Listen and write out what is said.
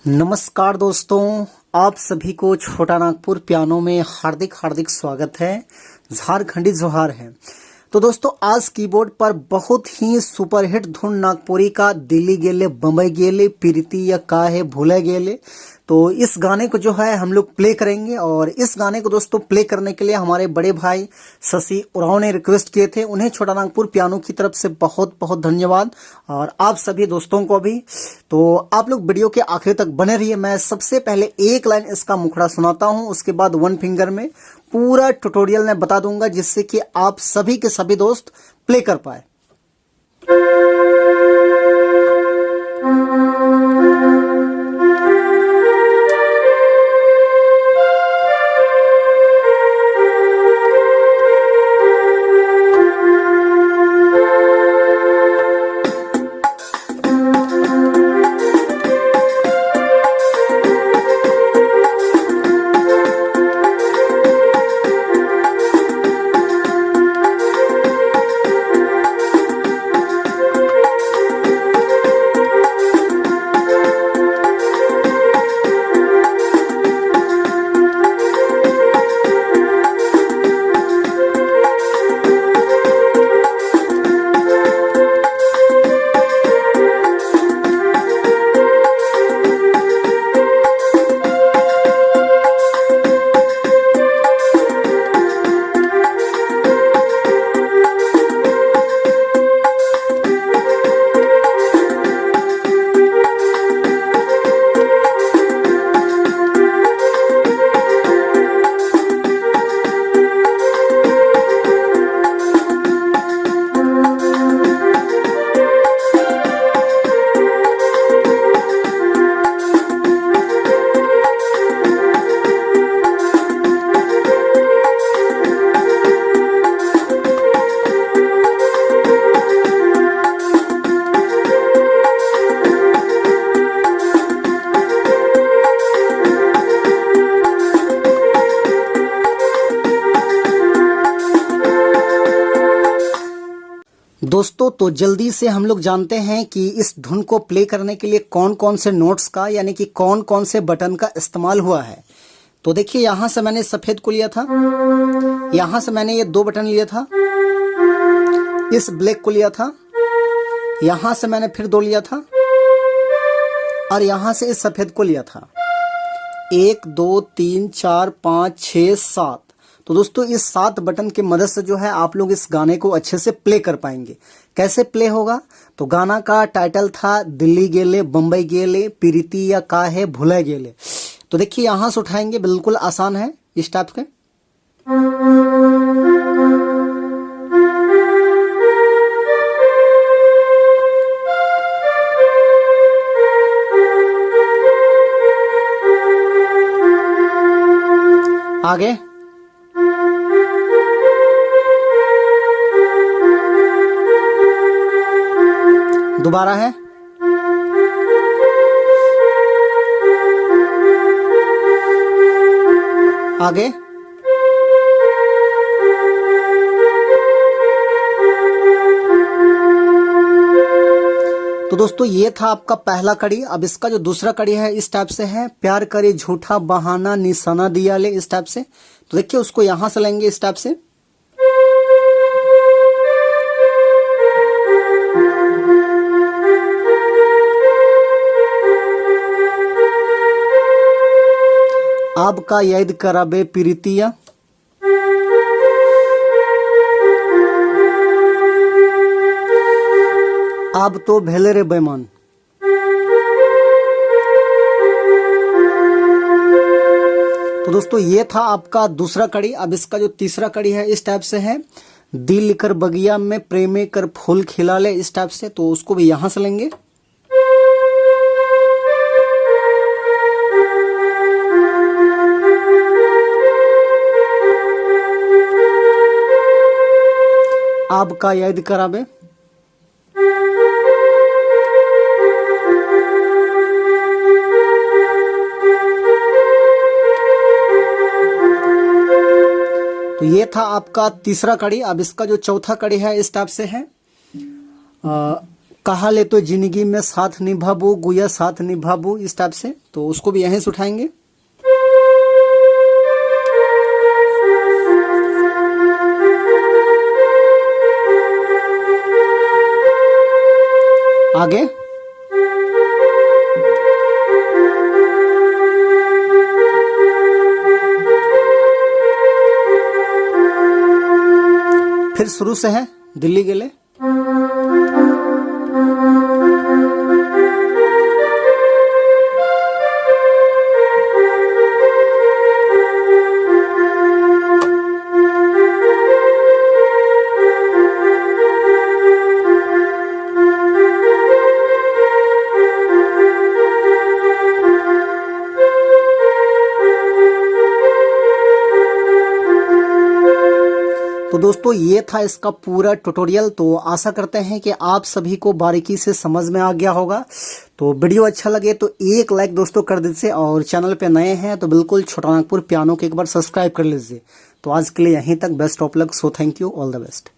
नमस्कार दोस्तों, आप सभी को छोटा नागपुर पियानो में हार्दिक हार्दिक स्वागत है। झारखंडी जोहार है। तो दोस्तों, आज कीबोर्ड पर बहुत ही सुपरहिट धुन नागपुरी का दिल्ली गेले बम्बई गेले प्रीति या का है भूले गेले। तो इस गाने को जो है हम लोग प्ले करेंगे, और इस गाने को दोस्तों प्ले करने के लिए हमारे बड़े भाई शशि उरांव ने रिक्वेस्ट किए थे। उन्हें छोटा नागपुर पियानो की तरफ से बहुत बहुत धन्यवाद, और आप सभी दोस्तों को भी। तो आप लोग वीडियो के आखिर तक बने रहिए। मैं सबसे पहले एक लाइन इसका मुखड़ा सुनाता हूं, उसके बाद वन फिंगर में पूरा ट्यूटोरियल मैं बता दूंगा, जिससे कि आप सभी के सभी दोस्त प्ले कर पाए। दोस्तों, तो जल्दी से हम लोग जानते हैं कि इस धुन को प्ले करने के लिए कौन कौन से नोट्स का, यानी कि कौन कौन से बटन का इस्तेमाल हुआ है। तो देखिए, यहां से मैंने सफेद को लिया था, यहां से मैंने ये दो बटन लिया था, इस ब्लैक को लिया था, यहां से मैंने फिर दो लिया था, और यहां से इस सफेद को लिया था। 1 2 3 4 5 6 7। तो दोस्तों, इस 7 बटन की मदद से जो है आप लोग इस गाने को अच्छे से प्ले कर पाएंगे। कैसे प्ले होगा? तो गाना का टाइटल था दिल्ली गेले बम्बई गेले प्रीति या का है भूले गेले। तो देखिए, यहां से उठाएंगे, बिल्कुल आसान है इस टाइप के। आगे दोबारा है, आगे, तो दोस्तों ये था आपका पहला कड़ी। अब इसका जो दूसरा कड़ी है इस टाइप से है, प्यार करे झूठा बहाना निशाना दिया ले, इस टाइप से। तो देखिए, उसको यहां से लेंगे इस टाइप से, आपका याद कराबे प्रीतिया, अब तो भेले रे बेमान। तो दोस्तों, ये था आपका दूसरा कड़ी। अब इसका जो तीसरा कड़ी है इस टाइप से है, दिल कर बगिया में प्रेमे कर फूल खिला ले, इस टाइप से। तो उसको भी यहां से लेंगे, आपका याद कराबे, तो ये था आपका तीसरा कड़ी। अब इसका जो चौथा कड़ी है इस टाइप से है, कहा ले तो जिंदगी में साथ निभाबू गुया साथ निभाबू, इस टाइप से, तो उसको भी यहीं से उठाएंगे। आगे फिर शुरू से है दिल्ली गेले। तो दोस्तों ये था इसका पूरा ट्यूटोरियल। तो आशा करते हैं कि आप सभी को बारीकी से समझ में आ गया होगा। तो वीडियो अच्छा लगे तो एक लाइक दोस्तों कर दीजिए, और चैनल पे नए हैं तो बिल्कुल छोटा नागपुर पियानो को एक बार सब्सक्राइब कर लीजिए। तो आज के लिए यहीं तक, best of luck, so thank you, all the best.